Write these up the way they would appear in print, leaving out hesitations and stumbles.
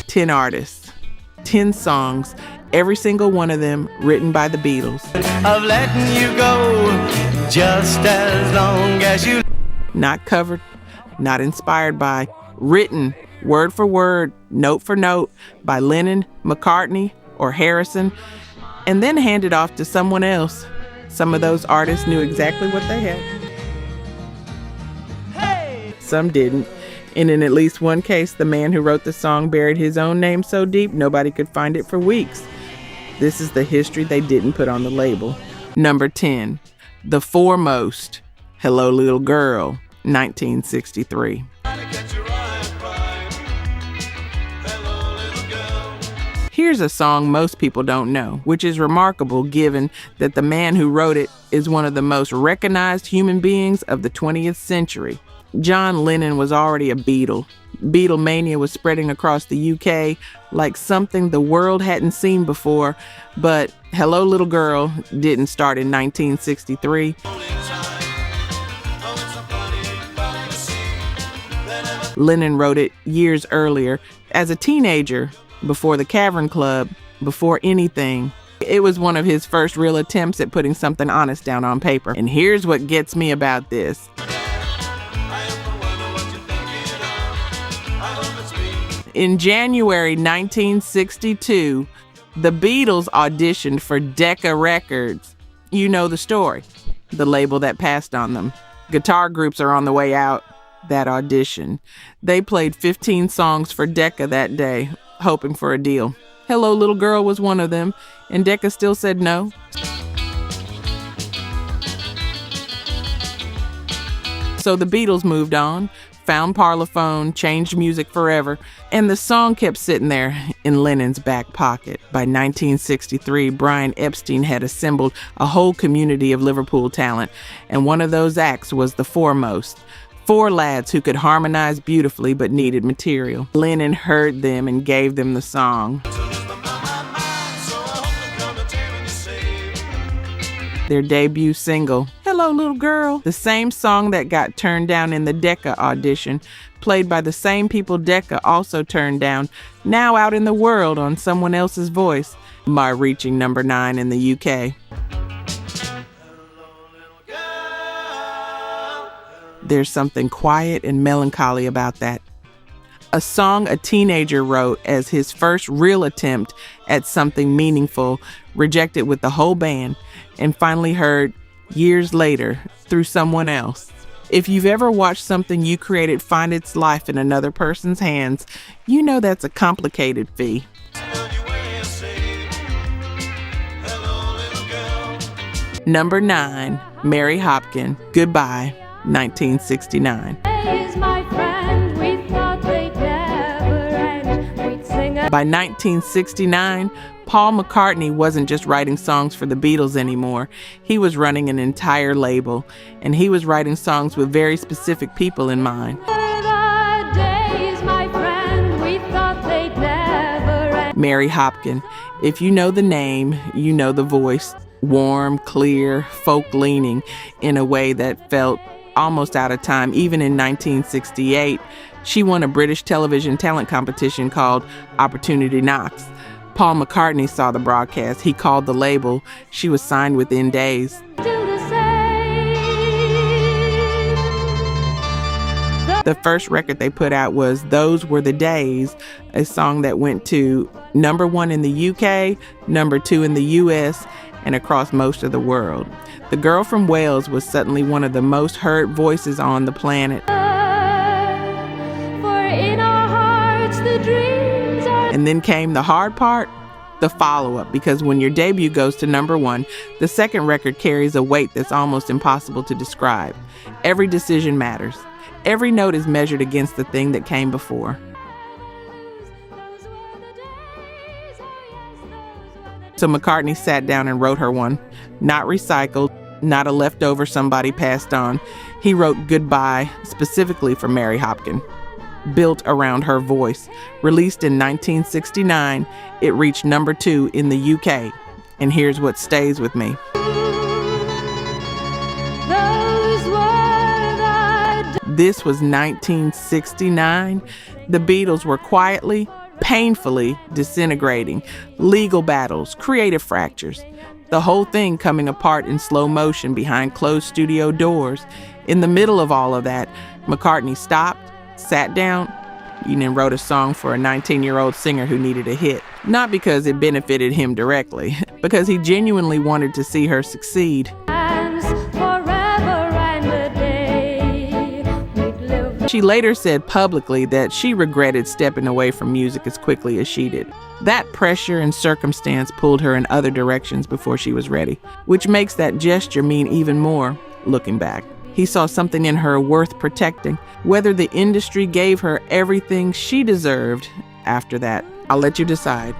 10 artists, 10 songs, every single one of them written by the Beatles. Of letting you go just as long as you. Not covered, not inspired by, written word for word, note for note by Lennon, McCartney, or Harrison, and then handed off to someone else. Some of those artists knew exactly what they had. Some didn't. And in at least one case, the man who wrote the song buried his own name so deep nobody could find it for weeks. This is the history they didn't put on the label. Number 10, The Foremost, Hello Little Girl, 1963. Here's a song most people don't know, which is remarkable given that the man who wrote it is one of the most recognized human beings of the 20th century. John Lennon was already a Beatle. Beatlemania was spreading across the UK like something the world hadn't seen before, but Hello Little Girl didn't start in 1963. Lennon wrote it years earlier, as a teenager, before the Cavern Club, before anything. It was one of his first real attempts at putting something honest down on paper. And here's what gets me about this. In January 1962, the Beatles auditioned for Decca Records. You know the story, the label that passed on them. Guitar groups are on the way out. That audition. They played 15 songs for Decca that day, hoping for a deal. Hello Little Girl was one of them, and Decca still said no. So the Beatles moved on, found Parlophone, changed music forever, and the song kept sitting there in Lennon's back pocket. By 1963, Brian Epstein had assembled a whole community of Liverpool talent, and one of those acts was The Foremost. 4 lads who could harmonize beautifully but needed material. Lennon heard them and gave them the song. Their debut single, Hello Little Girl, the same song that got turned down in the Decca audition, played by the same people Decca also turned down, now out in the world on someone else's voice, by reaching number 9 in the UK. There's something quiet and melancholy about that. A song a teenager wrote as his first real attempt at something meaningful, rejected with the whole band, and finally heard years later through someone else. If you've ever watched something you created find its life in another person's hands, you know that's a complicated feat. Number 9, Mary Hopkin, Goodbye, 1969. By 1969, Paul McCartney wasn't just writing songs for the Beatles anymore. He was running an entire label, and he was writing songs with very specific people in mind. Mary Hopkin. If you know the name, you know the voice. Warm, clear, folk-leaning in a way that felt almost out of time. Even in 1968, she won a British television talent competition called Opportunity Knocks. Paul McCartney saw the broadcast. He called the label. She was signed within days. The first record they put out was Those Were the Days, a song that went to number 1 in the UK, number 2 in the US, and across most of the world. The girl from Wales was suddenly one of the most heard voices on the planet. And then came the hard part, the follow-up, because when your debut goes to number 1, the second record carries a weight that's almost impossible to describe. Every decision matters. Every note is measured against the thing that came before. So McCartney sat down and wrote her one. Not recycled, not a leftover somebody passed on. He wrote Goodbye specifically for Mary Hopkin, built around her voice. Released in 1969, it reached number 2 in the UK. And here's what stays with me. This was 1969. The Beatles were quietly, painfully disintegrating, legal battles, creative fractures. The whole thing coming apart in slow motion behind closed studio doors. In the middle of all of that, McCartney stopped, sat down, and then wrote a song for a 19-year-old singer who needed a hit. Not because it benefited him directly, because he genuinely wanted to see her succeed. She later said publicly that she regretted stepping away from music as quickly as she did. That pressure and circumstance pulled her in other directions before she was ready, which makes that gesture mean even more looking back. He saw something in her worth protecting, whether the industry gave her everything she deserved after that. I'll let you decide.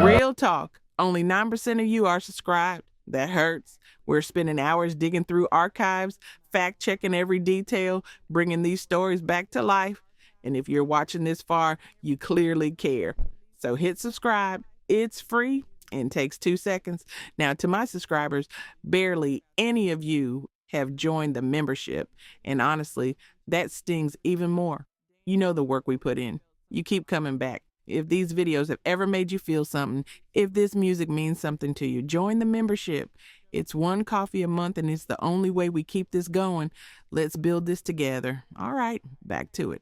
Real talk, only 9% of you are subscribed. That hurts. We're spending hours digging through archives, fact-checking every detail, bringing these stories back to life. And if you're watching this far, you clearly care. So hit subscribe. It's free and takes 2 seconds. Now, to my subscribers, barely any of you have joined the membership. And honestly, that stings even more. You know the work we put in. You keep coming back. If these videos have ever made you feel something, if this music means something to you, join the membership. It's $1 coffee a month, and it's the only way we keep this going. Let's build this together. All right, back to it.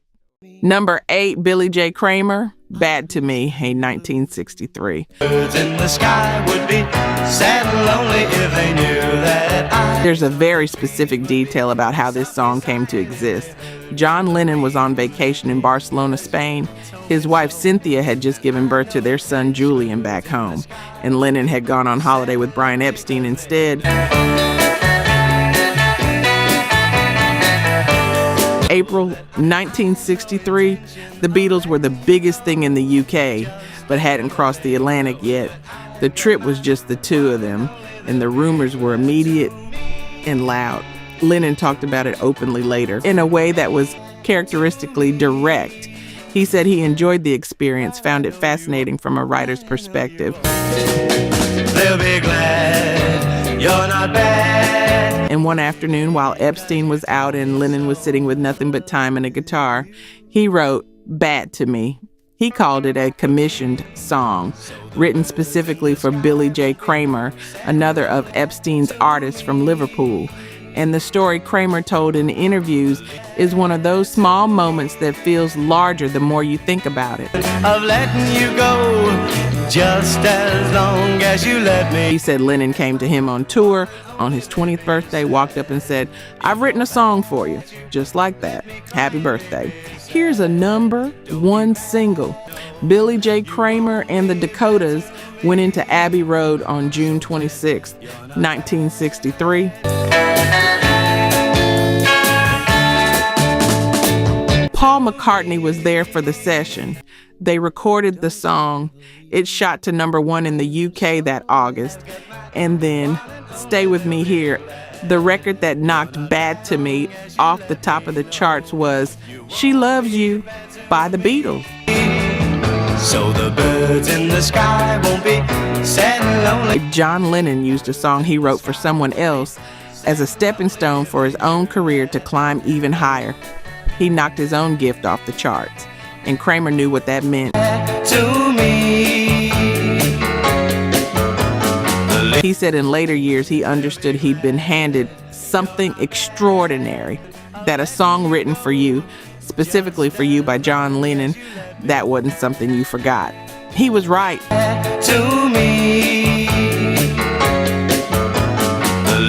Number 8, Billy J. Kramer, Bad to Me, a 1963. Birds in the sky would be sad and lonely if they knew that There's a very specific detail about how this song came to exist. John Lennon was on vacation in Barcelona, Spain. His wife Cynthia had just given birth to their son Julian back home, and Lennon had gone on holiday with Brian Epstein instead. April 1963, the Beatles were the biggest thing in the UK, but hadn't crossed the Atlantic yet. The trip was just the two of them, and the rumors were immediate and loud. Lennon talked about it openly later, in a way that was characteristically direct. He said he enjoyed the experience, found it fascinating from a writer's perspective. they'll be glad you're not bad. And one afternoon, while Epstein was out and Lennon was sitting with nothing but time and a guitar, he wrote Bad to Me. He called it a commissioned song, written specifically for Billy J. Kramer, another of Epstein's artists from Liverpool. And the story Kramer told in interviews is one of those small moments that feels larger the more you think about it. Of letting you go just as long as you let me. He said Lennon came to him on tour on his 20th birthday, walked up and said, "I've written a song for you." Just like that. Happy birthday. Here's a #1 single. Billy J. Kramer and the Dakotas went into Abbey Road on June 26, 1963. Paul McCartney was there for the session. They recorded the song. It shot to #1 in the UK that August. And then, stay with me here, the record that knocked Bad to Me off the top of the charts was She Loves You by the Beatles. So the birds in the sky won't be sad and lonely. John Lennon used a song he wrote for someone else as a stepping stone for his own career to climb even higher. He knocked his own gift off the charts, and Kramer knew what that meant. To me. He said in later years he understood he'd been handed something extraordinary, that a song written for you, specifically for you by John Lennon, that wasn't something you forgot. He was right. To me.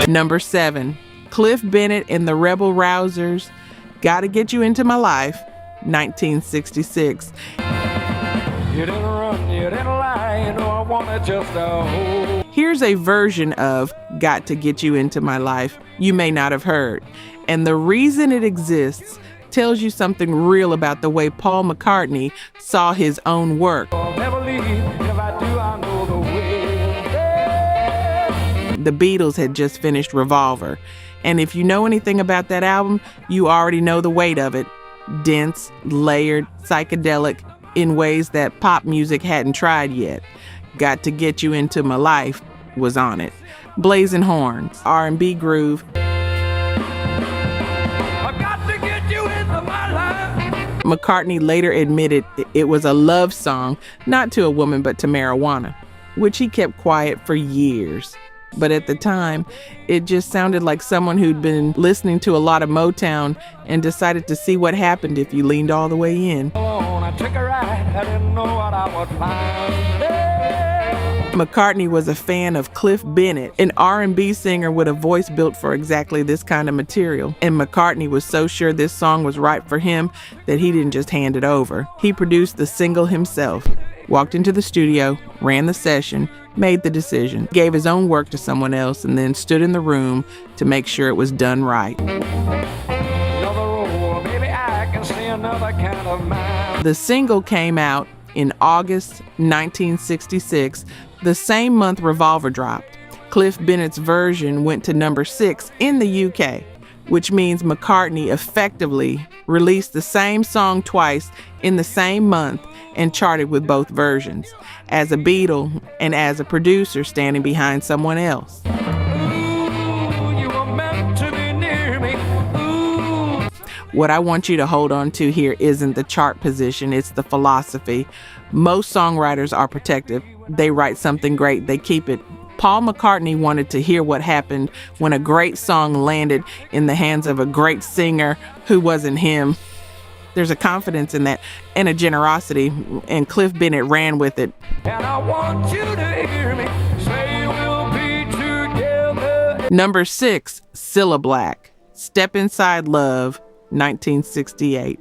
Number 7, Cliff Bennett and the Rebel Rousers, Gotta Get You Into My Life, 1966. You didn't run, you didn't lie, you know I wanted just a hold. Here's a version of Got to Get You Into My Life you may not have heard. And the reason it exists tells you something real about the way Paul McCartney saw his own work. I'll never leave, if I do, I know the way. The Beatles had just finished Revolver. And if you know anything about that album, you already know the weight of it. Dense, layered, psychedelic, in ways that pop music hadn't tried yet. Got to Get You Into My Life was on it. Blazing horns, R&B groove. I got to get you into McCartney later admitted it was a love song, not to a woman but to marijuana, which he kept quiet for years. But at the time, it just sounded like someone who'd been listening to a lot of Motown and decided to see what happened if you leaned all the way in. McCartney was a fan of Cliff Bennett, an R&B singer with a voice built for exactly this kind of material. And McCartney was so sure this song was right for him that he didn't just hand it over. He produced the single himself, walked into the studio, ran the session, made the decision, gave his own work to someone else, and then stood in the room to make sure it was done right. The single came out in August 1966, the same month Revolver dropped. Cliff Bennett's version went to number 6 in the UK, which means McCartney effectively released the same song twice in the same month and charted with both versions, as a Beatle and as a producer standing behind someone else. What I want you to hold on to here isn't the chart position, it's the philosophy. Most songwriters are protective. They write something great, they keep it. Paul McCartney wanted to hear what happened when a great song landed in the hands of a great singer who wasn't him. There's a confidence in that and a generosity, and Cliff Bennett ran with it. And I want you to hear me say we'll be together. Number 6, Cilla Black, Step Inside Love, 1968.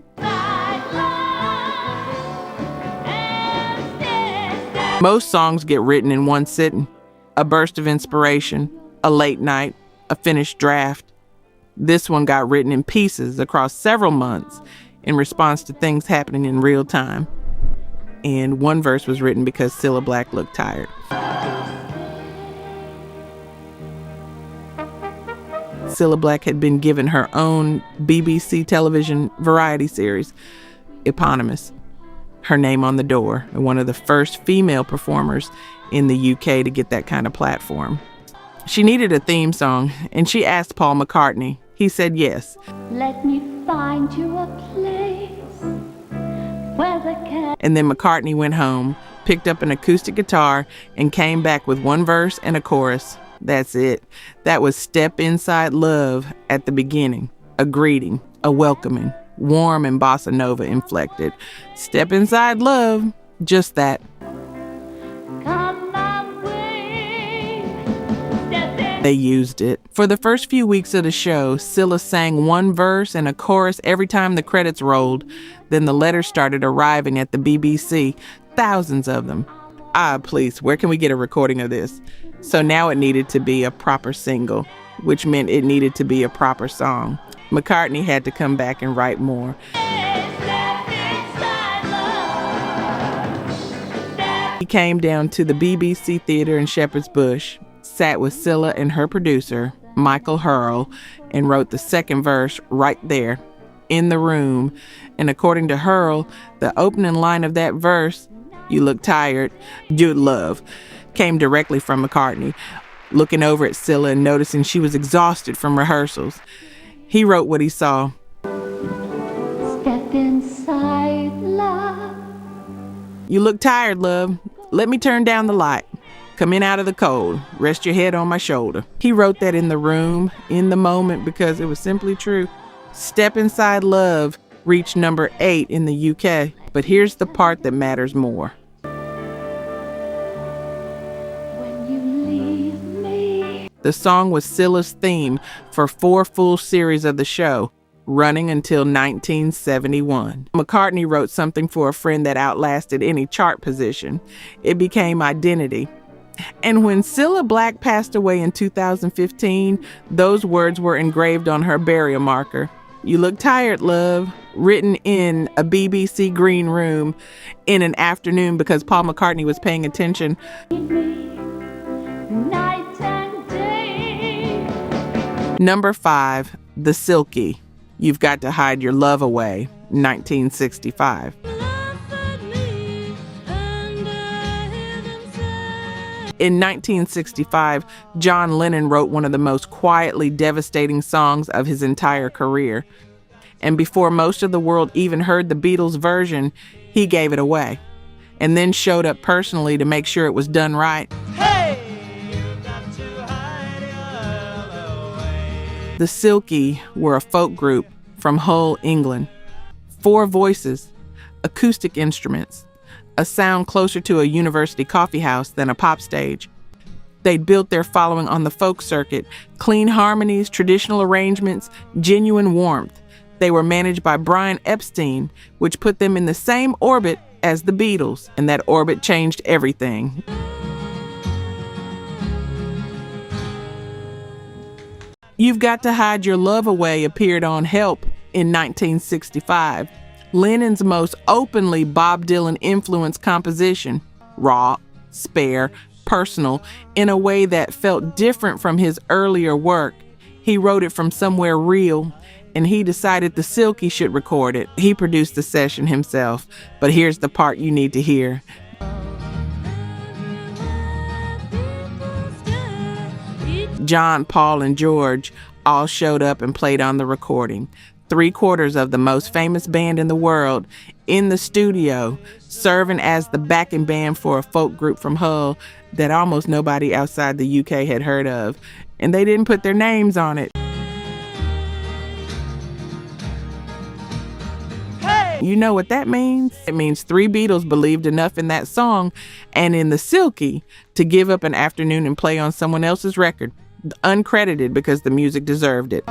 Most songs get written in one sitting. A burst of inspiration, a late night, a finished draft. This one got written in pieces across several months in response to things happening in real time. And one verse was written because Cilla Black looked tired. Cilla Black had been given her own BBC television variety series, eponymous, her name on the door, and one of the first female performers in the UK to get that kind of platform. She needed a theme song, and she asked Paul McCartney. He said yes. Let me find you a place where the cat... And then McCartney went home, picked up an acoustic guitar, and came back with one verse and a chorus. That's it. That was Step Inside Love at the beginning. A greeting, a welcoming, warm and bossa nova inflected. Step Inside Love, just that. They used it. For the first few weeks of the show, Cilla sang one verse and a chorus every time the credits rolled. Then the letters started arriving at the BBC, thousands of them. Please, where can we get a recording of this? So now it needed to be a proper single, which meant it needed to be a proper song. McCartney had to come back and write more. He came down to the BBC Theatre in Shepherd's Bush, sat with Cilla and her producer, Michael Hurrell, and wrote the second verse right there, in the room. And according to Hurrell, the opening line of that verse, "You look tired, you'd love," came directly from McCartney, looking over at Cilla and noticing she was exhausted from rehearsals. He wrote what he saw. Step inside, love. You look tired, love. Let me turn down the light. Come in out of the cold. Rest your head on my shoulder. He wrote that in the room, in the moment, because it was simply true. Step Inside Love reached number 8 in the UK. But here's the part that matters more. The song was Cilla's theme for 4 full series of the show, running until 1971. McCartney wrote something for a friend that outlasted any chart position. It became identity. And when Cilla Black passed away in 2015, those words were engraved on her burial marker. You look tired, love, written in a BBC green room in an afternoon because Paul McCartney was paying attention. Number 5, The Silky, You've Got to Hide Your Love Away, 1965. In 1965, John Lennon wrote one of the most quietly devastating songs of his entire career. And before most of the world even heard the Beatles version, he gave it away and then showed up personally to make sure it was done right. Hey, you've got to hide your love away. The Silky were a folk group from Hull, England. 4 voices, acoustic instruments, a sound closer to a university coffeehouse than a pop stage. They'd built their following on the folk circuit, clean harmonies, traditional arrangements, genuine warmth. They were managed by Brian Epstein, which put them in the same orbit as the Beatles, and that orbit changed everything. You've Got to Hide Your Love Away appeared on Help in 1965. Lennon's most openly Bob Dylan influenced composition, raw, spare, personal, in a way that felt different from his earlier work. He wrote it from somewhere real, and he decided the Silky should record it. He produced the session himself, but here's the part you need to hear. John, Paul, and George all showed up and played on the recording. 3/4 of the most famous band in the world in the studio, serving as the backing band for a folk group from Hull that almost nobody outside the UK had heard of. And they didn't put their names on it. You know what that means? It means 3 Beatles believed enough in that song and in the Silky to give up an afternoon and play on someone else's record, uncredited, because the music deserved it.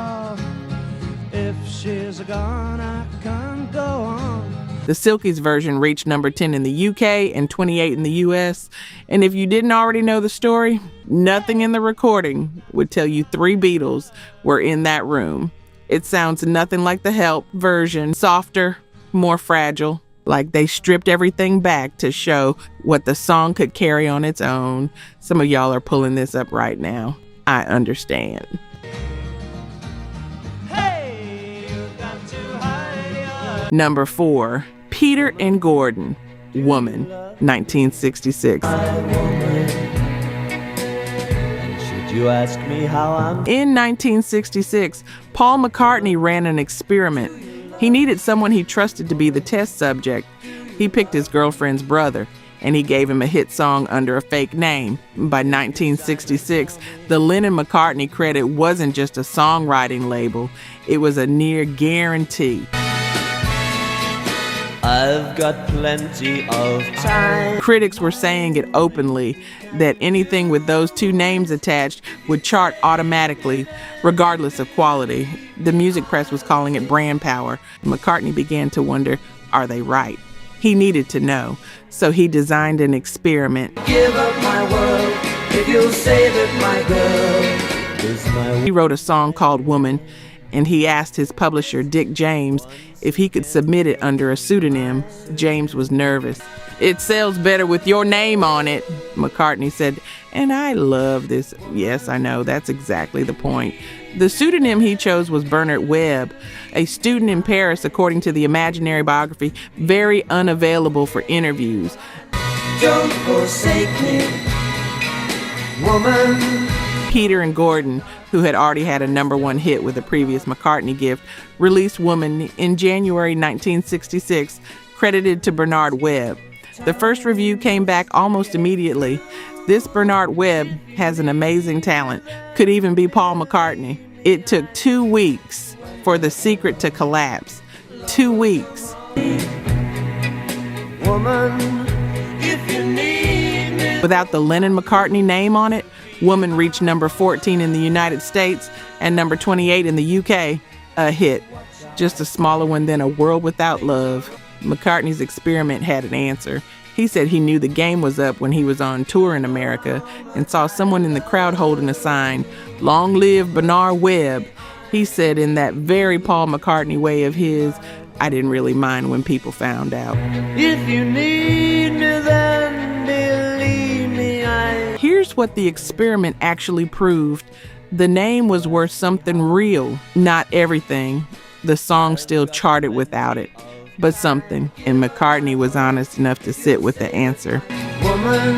If she's gone, I can't go on. The Silky's version reached number 10 in the UK and 28 in the US. And if you didn't already know the story, nothing in the recording would tell you 3 Beatles were in that room. It sounds nothing like the Help version, softer, more fragile, like they stripped everything back to show what the song could carry on its own. Some of y'all are pulling this up right now. I understand. Hey, you've got to hide your Number 4, Peter and Gordon, Woman, 1966. Should you ask me how I'm In 1966, Paul McCartney ran an experiment. He needed someone he trusted to be the test subject. He picked his girlfriend's brother, and he gave him a hit song under a fake name. By 1966, the Lennon-McCartney credit wasn't just a songwriting label. It was a near guarantee. I've got plenty of time. Critics were saying it openly, that anything with those 2 names attached would chart automatically, regardless of quality. The music press was calling it brand power. McCartney began to wonder, are they right? He needed to know, so he designed an experiment. Give up my world if you'll say that my girl is my. He wrote a song called Woman, and he asked his publisher, Dick James, if he could submit it under a pseudonym. James was nervous. It sells better with your name on it, McCartney said, and I love this. Yes, I know, that's exactly the point. The pseudonym he chose was Bernard Webb, a student in Paris, according to the imaginary biography, very unavailable for interviews. Don't forsake me, woman. Peter and Gordon, who had already had a number 1 hit with a previous McCartney gift, released Woman in January 1966, credited to Bernard Webb. The first review came back almost immediately. This Bernard Webb has an amazing talent, could even be Paul McCartney. It took 2 weeks for The Secret to collapse. 2 weeks. Woman, if you need me. Without the Lennon-McCartney name on it, Woman reached number 14 in the United States and number 28 in the UK, a hit. Just a smaller one than A World Without Love. McCartney's experiment had an answer. He said he knew the game was up when he was on tour in America and saw someone in the crowd holding a sign, "Long live Bernard Webb." He said in that very Paul McCartney way of his, I didn't really mind when people found out. If you need me, then believe me, Here's what the experiment actually proved. The name was worth something real, not everything. The song still charted without it, but something, and McCartney was honest enough to sit with the answer. Woman,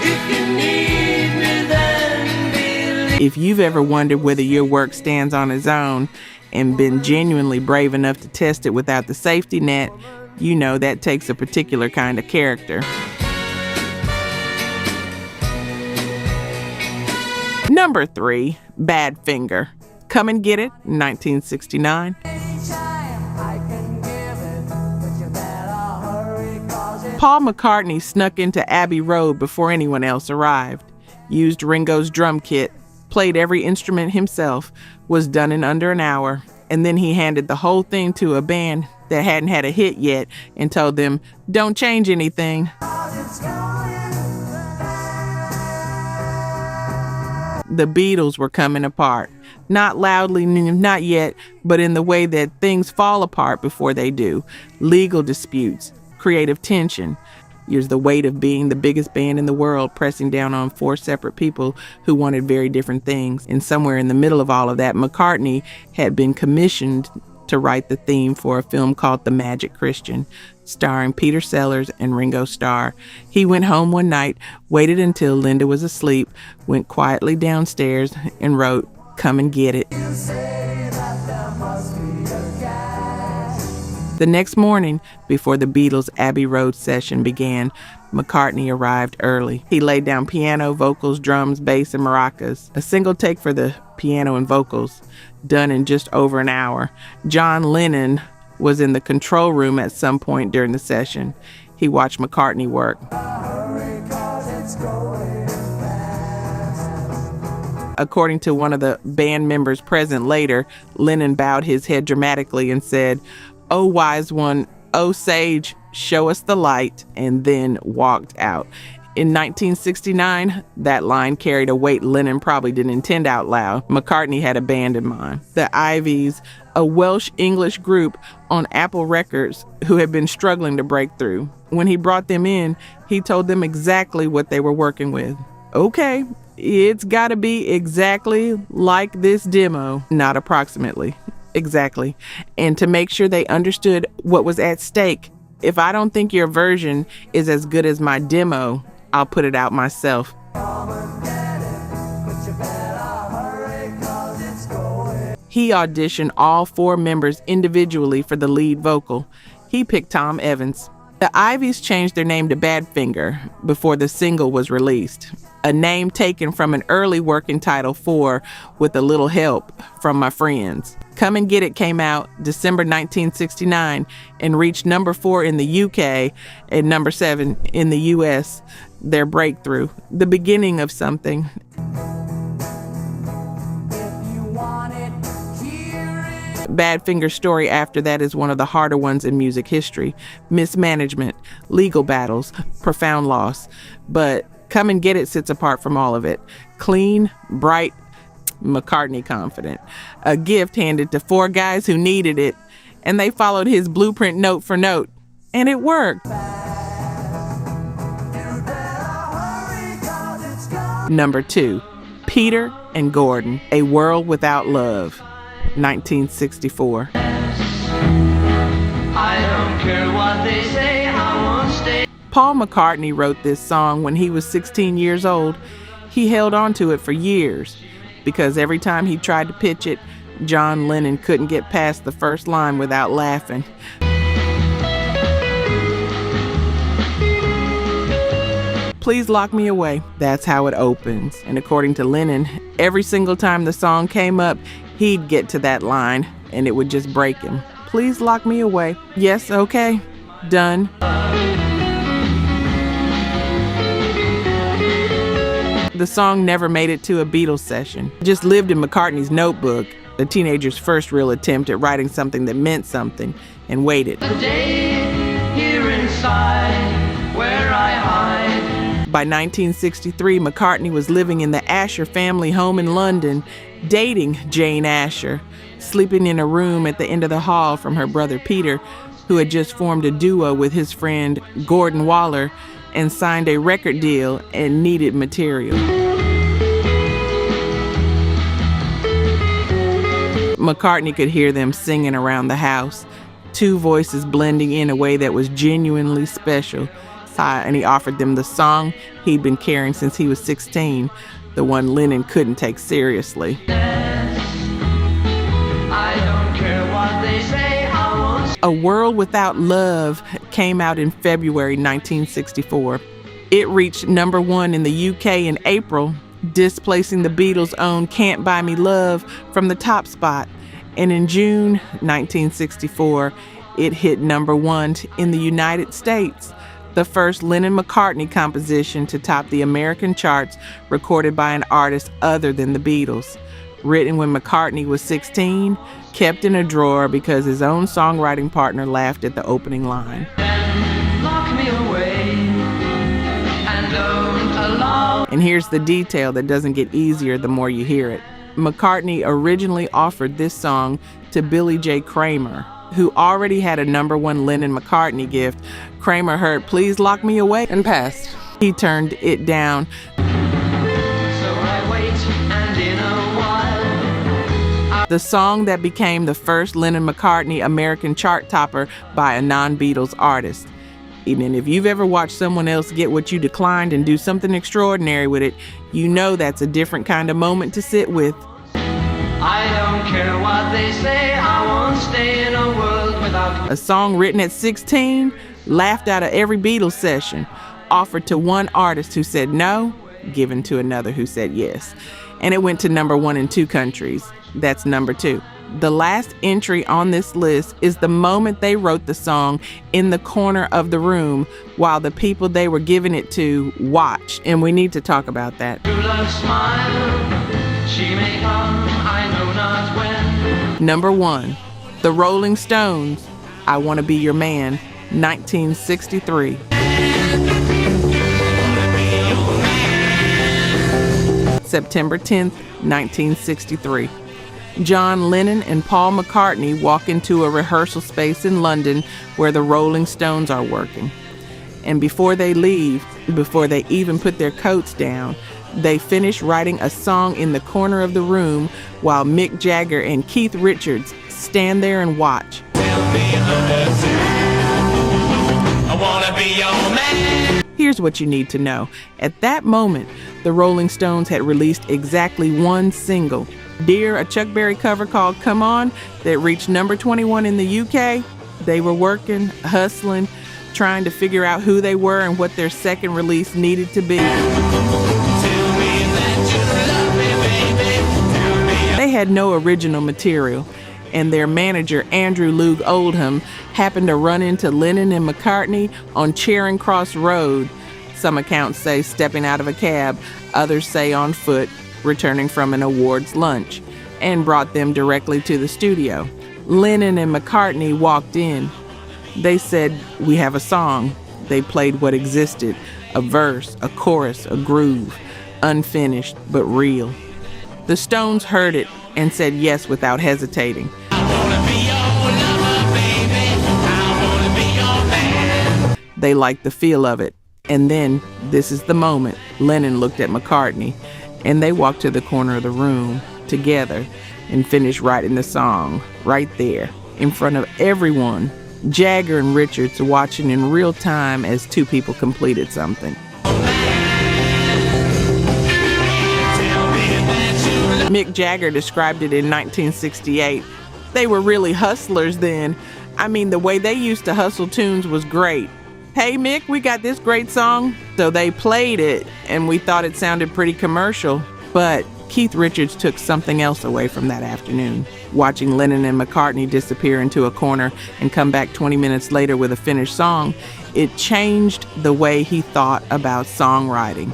if you need me, then believe. If you've ever wondered whether your work stands on its own and been genuinely brave enough to test it without the safety net, you know that takes a particular kind of character. Number 3, Badfinger. Come and Get It, 1969. Paul McCartney snuck into Abbey Road before anyone else arrived, used Ringo's drum kit, played every instrument himself, was done in under an hour, and then he handed the whole thing to a band that hadn't had a hit yet and told them, "Don't change anything." The Beatles were coming apart. Not loudly, not yet, but in the way that things fall apart before they do. Legal disputes, creative tension. Here's the weight of being the biggest band in the world pressing down on 4 separate people who wanted very different things. And somewhere in the middle of all of that, McCartney had been commissioned to write the theme for a film called The Magic Christian, starring Peter Sellers and Ringo Starr. He went home one night, waited until Linda was asleep, went quietly downstairs and wrote, "Come and Get It." The next morning, before the Beatles' Abbey Road session began, McCartney arrived early. He laid down piano, vocals, drums, bass, and maracas. A single take for the piano and vocals, done in just over an hour. John Lennon was in the control room at some point during the session. He watched McCartney work. According to one of the band members present later, Lennon bowed his head dramatically and said, "O wise one, O sage, show us the light," and then walked out. In 1969, that line carried a weight Lennon probably didn't intend out loud. McCartney had a band in mind. The Ivies, a Welsh-English group on Apple Records who had been struggling to break through. When he brought them in, he told them exactly what they were working with. Okay, it's got to be exactly like this demo, not approximately. Exactly. And to make sure they understood what was at stake. If I don't think your version is as good as my demo, I'll put it out myself. He auditioned all 4 members individually for the lead vocal. He picked Tom Evans. The Ivies changed their name to Badfinger before the single was released, a name taken from an early working title for With a Little Help from My Friends. Come and Get It came out December 1969 and reached number 4 in the UK and number 7 in the US, their breakthrough, the beginning of something. Badfinger's story after that is one of the harder ones in music history. Mismanagement, legal battles, profound loss. But Come and Get It sits apart from all of it. Clean, bright, McCartney confident. A gift handed to 4 guys who needed it, and they followed his blueprint note for note. And it worked. Number 2, Peter and Gordon, A World Without Love, 1964. I don't care what they say, I won't stay. Paul McCartney wrote this song when he was 16 years old. He held on to it for years because every time he tried to pitch it, John Lennon couldn't get past the first line without laughing. Please Lock Me Away. That's how it opens. And according to Lennon, every single time the song came up, he'd get to that line and it would just break him. Please lock me away. Yes, okay. Done. The song never made it to a Beatles session. It just lived in McCartney's notebook, the teenager's first real attempt at writing something that meant something, and waited. The day here inside where I hide. By 1963, McCartney was living in the Asher family home in London, dating Jane Asher, sleeping in a room at the end of the hall from her brother Peter, who had just formed a duo with his friend Gordon Waller and signed a record deal and needed material. McCartney could hear them singing around the house, 2 voices blending in a way that was genuinely special. And he offered them the song he'd been carrying since he was 16, the one Lennon couldn't take seriously. I don't A World Without Love came out in February 1964. It reached number 1 in the UK in April, displacing the Beatles' own Can't Buy Me Love from the top spot. And in June 1964, it hit number 1 in the United States, the first Lennon-McCartney composition to top the American charts recorded by an artist other than the Beatles. Written when McCartney was 16, kept in a drawer because his own songwriting partner laughed at the opening line. And here's the detail that doesn't get easier the more you hear it. McCartney originally offered this song to Billy J. Kramer, who already had a number 1 Lennon-McCartney gift. Kramer heard "Please Lock Me Away" and passed. He turned it down. The song that became the first Lennon-McCartney American chart topper by a non-Beatles artist. And if you've ever watched someone else get what you declined and do something extraordinary with it, you know that's a different kind of moment to sit with. I don't care what they say, I won't stay in a world without. A song written at 16, laughed out of every Beatles session, offered to one artist who said no, given to another who said yes. And it went to number 1 in 2 countries. That's number 2. The last entry on this list is the moment they wrote the song in the corner of the room while the people they were giving it to watched. And we need to talk about that. True love smile, she may come, I know not when. Number 1, The Rolling Stones, I Want to Be Your Man, 1963. September 10th, 1963. John Lennon and Paul McCartney walk into a rehearsal space in London where the Rolling Stones are working. And before they leave, before they even put their coats down, they finish writing a song in the corner of the room while Mick Jagger and Keith Richards stand there and watch. I wanna be your man. Here's what you need to know. At that moment, the Rolling Stones had released exactly 1 single, Dear, a Chuck Berry cover called Come On, that reached number 21 in the UK. They were working, hustling, trying to figure out who they were and what their second release needed to be. They had no original material, and their manager, Andrew Loog Oldham, happened to run into Lennon and McCartney on Charing Cross Road. Some accounts say stepping out of a cab, others say on foot, returning from an awards lunch, and brought them directly to the studio. Lennon and McCartney walked in. They said, "We have a song." They played what existed, a verse, a chorus, a groove, unfinished but real. The Stones heard it and said yes without hesitating. They liked the feel of it. And then, this is the moment, Lennon looked at McCartney, and they walked to the corner of the room together and finished writing the song right there in front of everyone. Jagger and Richards watching in real time as 2 people completed something. Mick Jagger described it in 1968. They were really hustlers then. I mean, the way they used to hustle tunes was great. Hey Mick, we got this great song. So they played it and we thought it sounded pretty commercial. But Keith Richards took something else away from that afternoon. Watching Lennon and McCartney disappear into a corner and come back 20 minutes later with a finished song, it changed the way he thought about songwriting.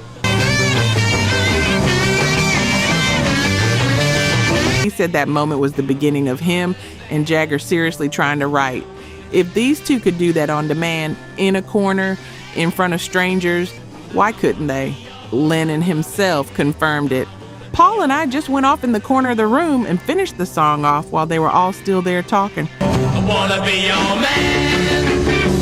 He said that moment was the beginning of him and Jagger seriously trying to write. If these 2 could do that on demand, in a corner, in front of strangers, why couldn't they? Lennon himself confirmed it. Paul and I just went off in the corner of the room and finished the song off while they were all still there talking. I wanna be your man.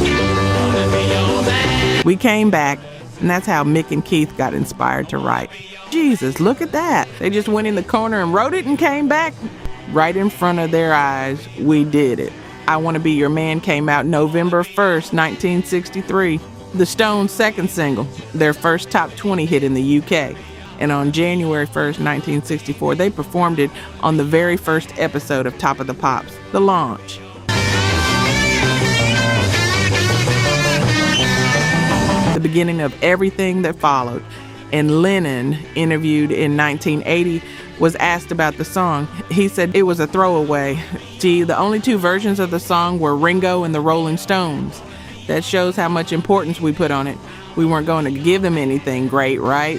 Wanna be your man. We came back, and that's how Mick and Keith got inspired to write. Jesus, look at that. They just went in the corner and wrote it and came back. Right in front of their eyes, we did it. I Want to Be Your Man came out November 1st, 1963. The Stones' second single, their first top 20 hit in the UK. And on January 1st, 1964, they performed it on the very first episode of Top of the Pops, The Launch. the beginning of everything that followed. And Lennon, interviewed in 1980, was asked about the song. He said it was a throwaway. Gee, the only two versions of the song were Ringo and the Rolling Stones. That shows how much importance we put on it. We weren't going to give them anything great, right?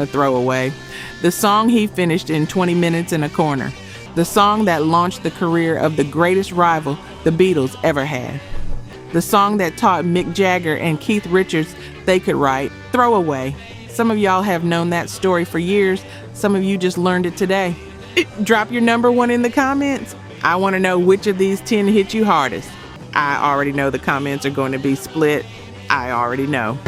A throwaway. The song he finished in 20 minutes in a corner. The song that launched the career of the greatest rival the Beatles ever had. The song that taught Mick Jagger and Keith Richards they could write. Throwaway. Some of y'all have known that story for years. Some of you just learned it today. Drop your number one in the comments. I want to know which of these 10 hit you hardest. I already know the comments are going to be split. I already know.